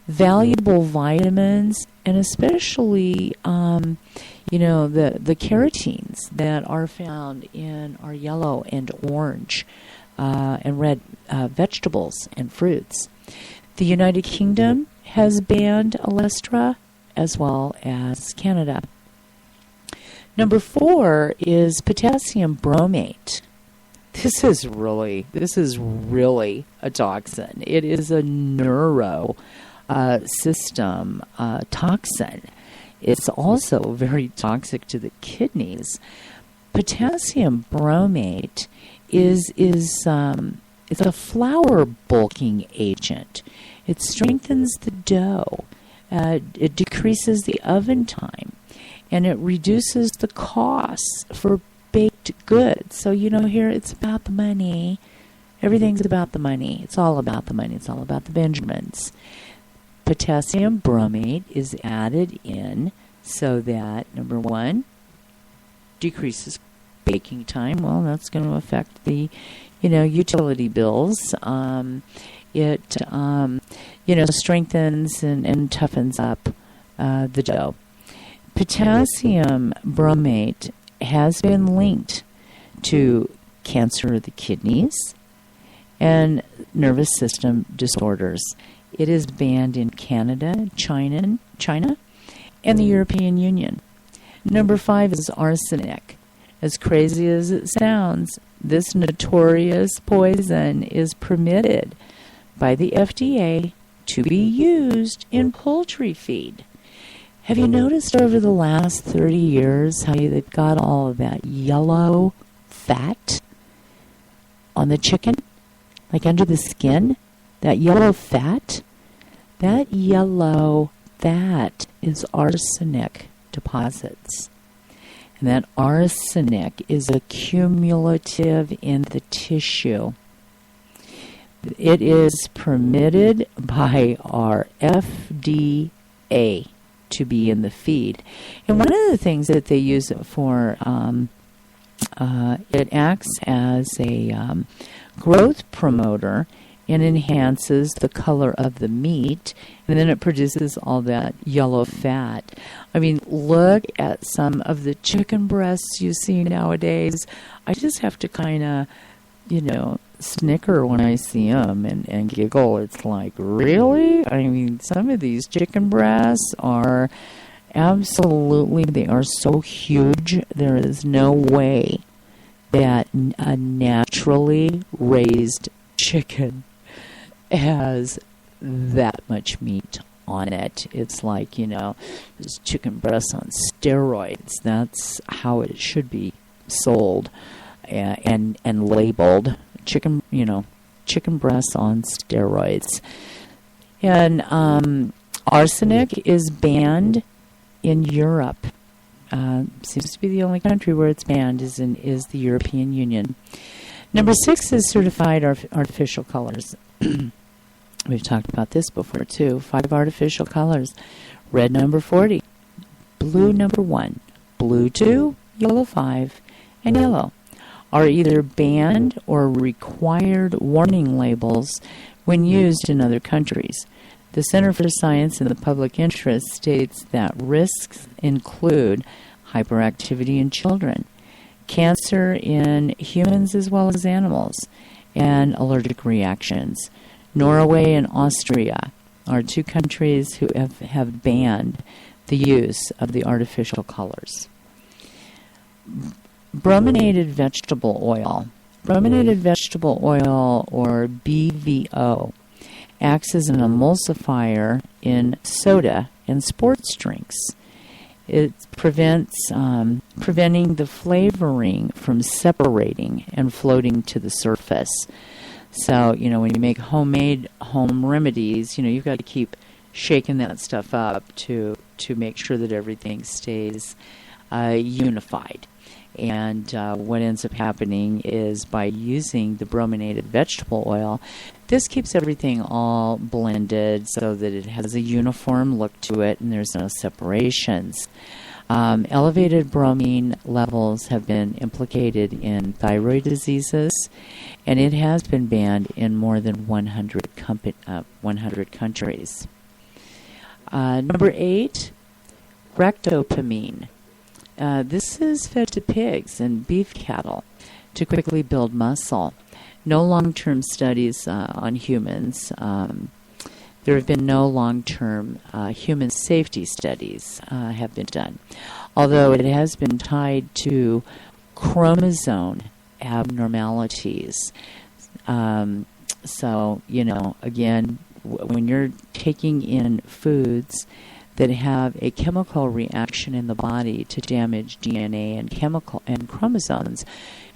valuable vitamins, and especially, the carotenes that are found in our yellow and orange and red vegetables and fruits. The United Kingdom has banned Olestra, as well as Canada. Number 4 is potassium bromate. This is really a toxin. It is a neuro system toxin. It's also very toxic to the kidneys. Potassium bromate is it's a flour bulking agent. It strengthens the dough. It decreases the oven time, and it reduces the costs for baked goods. So, here it's about the money. Everything's about the money. It's all about the money. It's all about the Benjamins. Potassium bromate is added in so that, number 1, decreases baking time. Well, that's going to affect the, utility bills. It, strengthens and toughens up the dough. Potassium bromate has been linked to cancer of the kidneys and nervous system disorders. It is banned in Canada, China, and the European Union. Number 5 is arsenic. As crazy as it sounds, this notorious poison is permitted by the FDA to be used in poultry feed. Have you noticed over the last 30 years how they've got all of that yellow fat on the chicken? Like under the skin? That yellow fat? That yellow fat is arsenic deposits. And that arsenic is accumulative in the tissue. It is permitted by our FDA to be in the feed. And one of the things that they use it for, it acts as a growth promoter and enhances the color of the meat, and then it produces all that yellow fat. I mean, look at some of the chicken breasts you see nowadays. I just have to kind of, snicker when I see them and giggle. It's like, really? I mean, some of these chicken breasts are absolutely, they are so huge. There is no way that a naturally raised chicken has that much meat on it. It's like, this chicken breast on steroids. That's how it should be sold and labeled. Chicken breasts on steroids. And arsenic is banned in Europe. Seems to be the only country where it's banned is the European Union. Number 6 is certified artificial colors. We've talked about this before too. 5 artificial colors. Red number 40, blue number 1, blue 2, yellow 5, and yellow are either banned or required warning labels when used in other countries. The Center for Science in the Public Interest states that risks include hyperactivity in children, cancer in humans as well as animals, and allergic reactions. Norway and Austria are 2 countries who have banned the use of the artificial colors. Brominated vegetable oil. Brominated vegetable oil, or BVO, acts as an emulsifier in soda and sports drinks. It prevents preventing the flavoring from separating and floating to the surface. So, when you make homemade home remedies, you've got to keep shaking that stuff up to make sure that everything stays unified. And what ends up happening is by using the brominated vegetable oil, this keeps everything all blended so that it has a uniform look to it and there's no separations. Elevated bromine levels have been implicated in thyroid diseases, and it has been banned in more than 100 countries. Number 8, rectopamine. This is fed to pigs and beef cattle to quickly build muscle. No long-term studies on humans. There have been no long-term human safety studies have been done, although it has been tied to chromosome abnormalities. So, again, when you're taking in foods that have a chemical reaction in the body to damage DNA and chemical and chromosomes,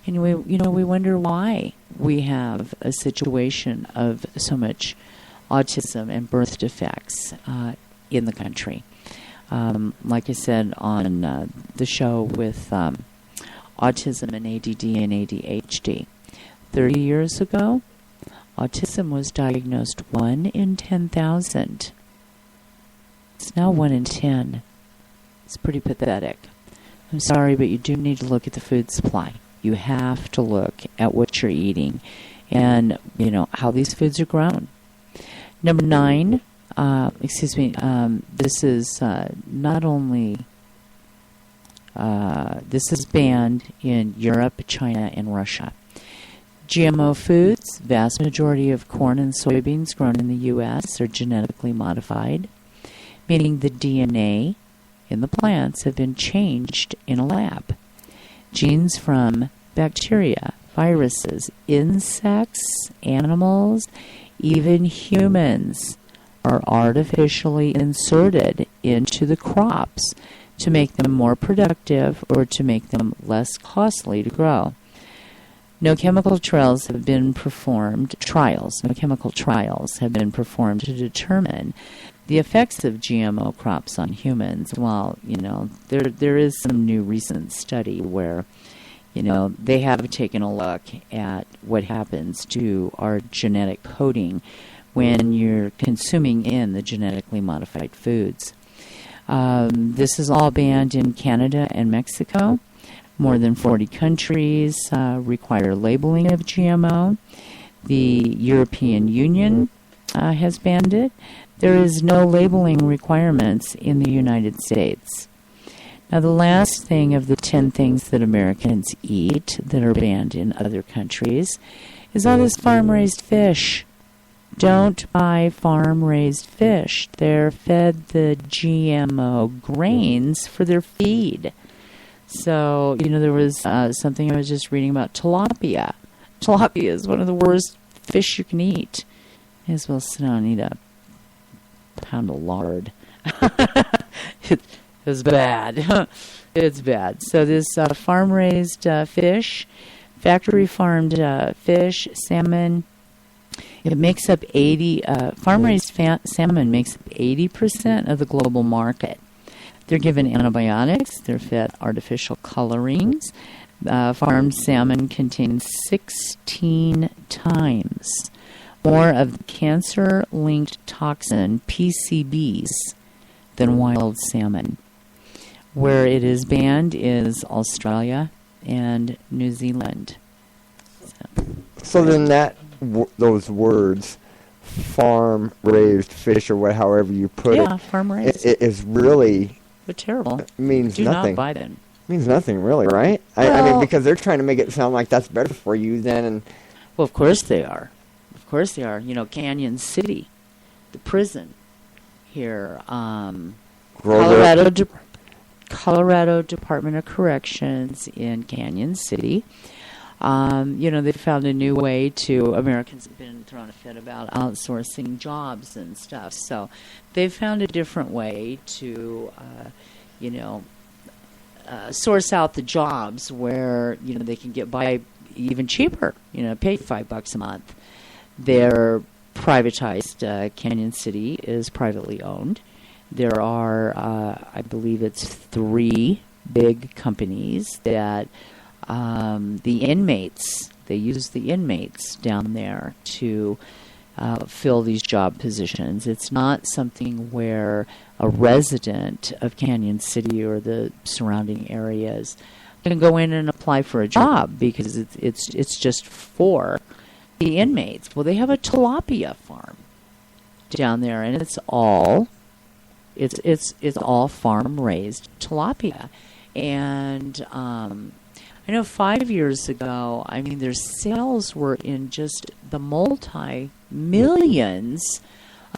and we wonder why we have a situation of so much autism and birth defects in the country. Like I said on the show with autism and ADD and ADHD, 30 years ago, autism was diagnosed 1 in 10,000. It's now 1 in 10. It's pretty pathetic. I'm sorry, but you do need to look at the food supply. You have to look at what you're eating and, how these foods are grown. Number 9, this is not only, this is banned in Europe, China, and Russia. GMO foods, vast majority of corn and soybeans grown in the U.S. are genetically modified, meaning the DNA in the plants have been changed in a lab. Genes from bacteria, viruses, insects, animals, even humans are artificially inserted into the crops to make them more productive or to make them less costly to grow. No chemical trials have been performed to determine the effects of GMO crops on humans. Well, there is some new recent study where, they have taken a look at what happens to our genetic coding when you're consuming in the genetically modified foods. This is all banned in Canada and Mexico. More than 40 countries require labeling of GMO. The European Union has banned it. There is no labeling requirements in the United States. Now, the last thing of the 10 things that Americans eat that are banned in other countries is all this farm-raised fish. Don't buy farm-raised fish. They're fed the GMO grains for their feed. So, there was something I was just reading about tilapia. Tilapia is one of the worst fish you can eat. May as well sit down and eat a pound of lard. It's bad. It's bad. So this farm-raised fish, factory-farmed fish, salmon, it makes up farm-raised salmon makes up 80% of the global market. They're given antibiotics. They're fed artificial colorings. Farmed salmon contains 16 times more of the cancer-linked toxin PCBs than wild salmon. Where it is banned is Australia and New Zealand. So then those words, farm-raised fish or however you put it, farm-raised. It is really... But terrible. It means Do nothing. not buy them. Means nothing, really, right? I mean, because they're trying to make it sound like that's better for you then. And well, of course they are. Of course they are. Canyon City, the prison here, Colorado Department of Corrections in Canyon City. They found a new way to, Americans have been thrown a fit about outsourcing jobs and stuff. So they've found a different way to, source out the jobs where, they can get by even cheaper, pay $5 a month. They're privatized. Canyon City is privately owned. There are, I believe it's 3 big companies that the inmates, they use the inmates down there to fill these job positions. It's not something where a resident of Canyon City or the surrounding areas can go in and apply for a job because it's just for the inmates. Well, they have a tilapia farm down there, and it's all It's all farm raised tilapia, and I know 5 years ago, I mean, their sales were in just the multi-millions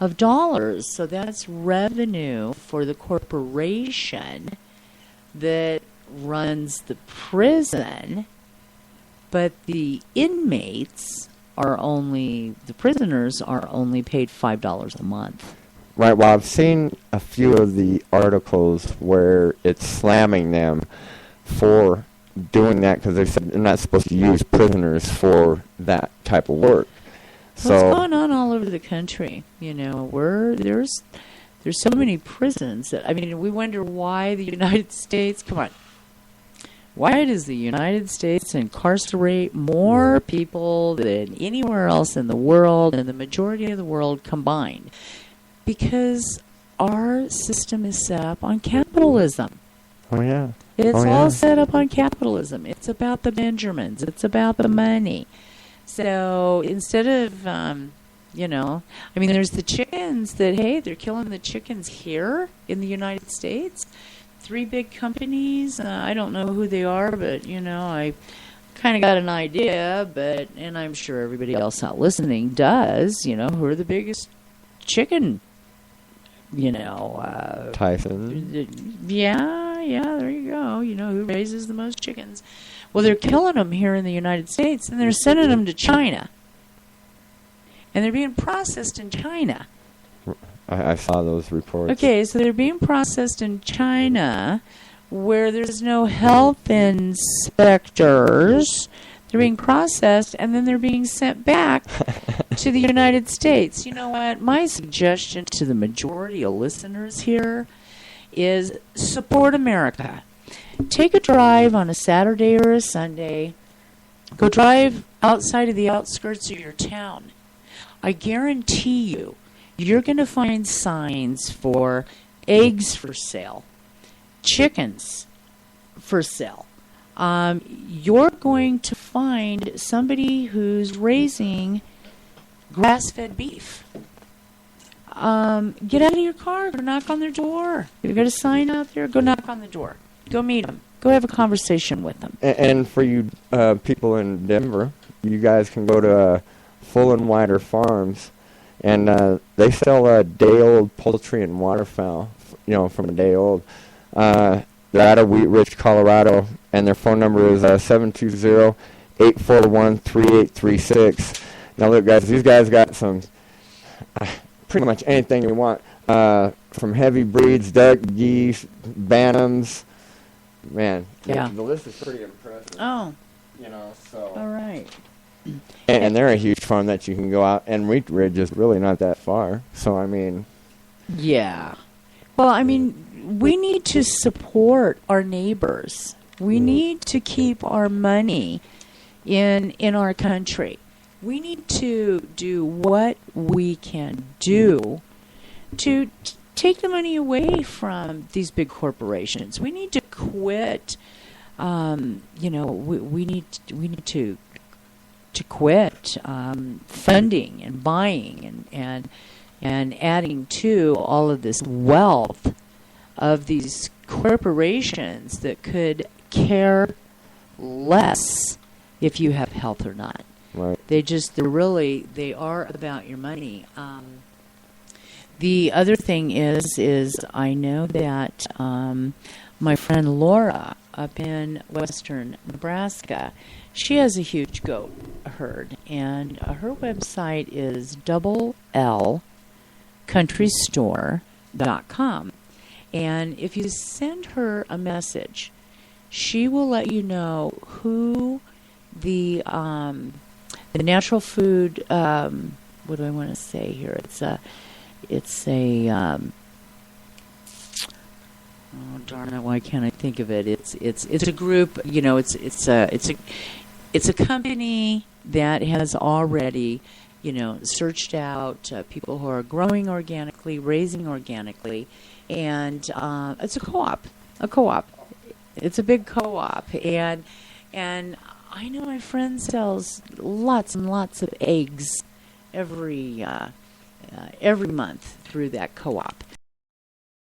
of dollars. So that's revenue for the corporation that runs the prison, but the prisoners are only paid $5 a month. Right. Well, I've seen a few of the articles where it's slamming them for doing that because they said they're not supposed to use prisoners for that type of work. Well, it's going on all over the country. There's so many prisons that, I mean, we wonder why the United States, come on, why does the United States incarcerate more people than anywhere else in the world and the majority of the world combined? Because our system is set up on capitalism. Oh, yeah. It's all set up on capitalism. It's about the Benjamins. It's about the money. So instead of, I mean, there's the chickens that, hey, they're killing the chickens here in the United States. 3 big companies. I don't know who they are, but, I kind of got an idea, and I'm sure everybody else out listening does, who are the biggest chicken, Tyson. Yeah, there you go. Who raises the most chickens. Well, they're killing them here in the United States, and they're sending them to China. And they're being processed in China. I saw those reports. Okay, so they're being processed in China where there's no health inspectors. They're being processed, and then they're being sent back to the United States. You know what? My suggestion to the majority of listeners here is support America. Take a drive on a Saturday or a Sunday. Go drive outside of the outskirts of your town. I guarantee you're going to find signs for eggs for sale, chickens for sale. You're going to find somebody who's raising grass-fed beef. Get out of your car. Go knock on their door. You've got a sign out there. Go knock on the door. Go meet them. Go have a conversation with them. And for you people in Denver, you guys can go to Full and Wider Farms, and they sell day-old poultry and waterfowl, from a day old. They're out of Wheat Ridge, Colorado, and their phone number is 720-841-3836. Now, look, guys, these guys got some pretty much anything you want, from heavy breeds, duck, geese, bantams. Man, yeah. The list is pretty impressive. Oh. So. All right. And they're a huge farm that you can go out, and Wheat Ridge is really not that far. So, I mean. Yeah. Well, I mean, we need to support our neighbors. We need to keep our money in our country. We need to do what we can do to take the money away from these big corporations. We need to quit. We need to quit funding and buying and adding to all of this wealth of these corporations that could care less if you have health or not. Right. They are about your money. The other thing is I know that my friend Laura up in western Nebraska, she has a huge goat herd, and her website is doublelcountrystore.com. And if you send her a message, she will let you know who the natural food. What do I want to say here? Oh darn it! Why can't I think of it? It's a group. It's a company that has already, searched out people who are growing organically, raising organically, and it's a co-op. It's a big co-op, and I know my friend sells lots and lots of eggs every month through that co-op.